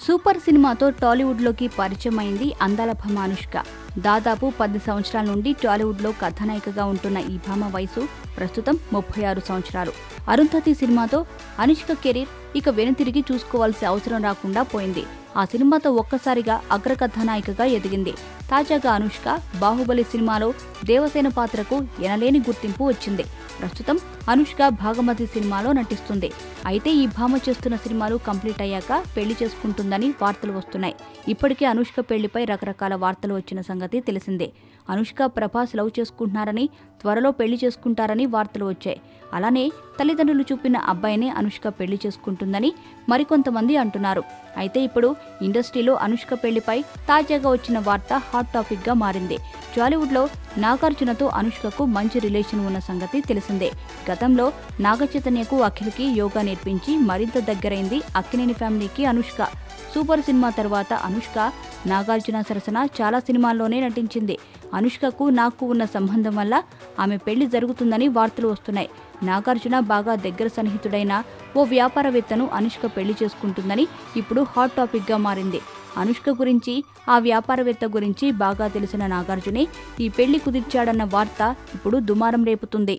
Super సినిమాతో టాలీవుడ్లోకి పరిచయమైంది అందాల భామ అనుష్క. దాదాపు 10 సంవత్సరాల నుండి టాలీవుడ్లో కథానాయికగా ఉంటున్న ఈ భామ వయసు ప్రస్తుతం 36 సంవత్సరాలు. అరుంధతి సినిమాతో అనుష్క కెరీర్ ఇక వెనుతిరిగి చూసుకోవాల్సిన అవసరం రాకుండా పోయింది. ఆ సినిమాతో ఒక్కసారిగా అగ్రకథానాయికగా ఎదిగింది. తాజాగా అనుష్క బాహుబలి సినిమాలో దేవసేన పాత్రకు ఎనలేని గుర్తింపు వచ్చింది. ప్రస్తుతం అనుష్క భాగమతి సినిమాలో నటిస్తుంది. అయితే ఈ భామ చేస్తున్న సినిమాలు కంప్లీట్ అయ్యాక పెళ్లి చేసుకుంటుందని వార్తలు వస్తున్నాయి. ఇప్పటికే అనుష్క పెళ్లిపై రకరకాల వార్తలు వచ్చిన సంగతి తెలిసిందే. అనుష్క ప్రభాస్ లవ్ చేసుకుంటున్నారని, త్వరలో పెళ్లి చేసుకుంటారని వార్తలు వచ్చాయి. అలానే తల్లిదండ్రులు చూపిన అబ్బాయినే అనుష్క పెళ్లి చేసుకుంటుందని మరికొంతమంది అంటున్నారు. అయితే ఇప్పుడు ఇండస్ట్రీలో అనుష్క పెళ్లిపై తాజాగా వచ్చిన వార్త హాట్ టాపిక్ గా మారింది. టాలీవుడ్లో నాగార్జునతో అనుష్కకు మంచి రిలేషన్ ఉన్న సంగతి తెలిసిందే. గతంలో నాగచైతన్యకు అఖిల్కి యోగా నేర్పించి మరింత దగ్గరైంది అక్కినేని ఫ్యామిలీకి అనుష్క. సూపర్ సినిమా తర్వాత అనుష్క నాగార్జున సరసన చాలా సినిమాల్లోనే నటించింది. అనుష్కకు నాకు ఉన్న సంబంధం వల్ల ఆమె పెళ్లి జరుగుతుందని వార్తలు వస్తున్నాయి. నాగార్జున బాగా దగ్గర సన్నిహితుడైన ఓ వ్యాపారవేత్తను అనుష్క పెళ్లి చేసుకుంటుందని ఇప్పుడు హాట్ టాపిక్ గా మారింది. అనుష్క గురించి, ఆ వ్యాపారవేత్త గురించి బాగా తెలిసిన నాగార్జునే ఈ పెళ్లి కుదిర్చాడన్న వార్త ఇప్పుడు దుమారం రేపుతుంది.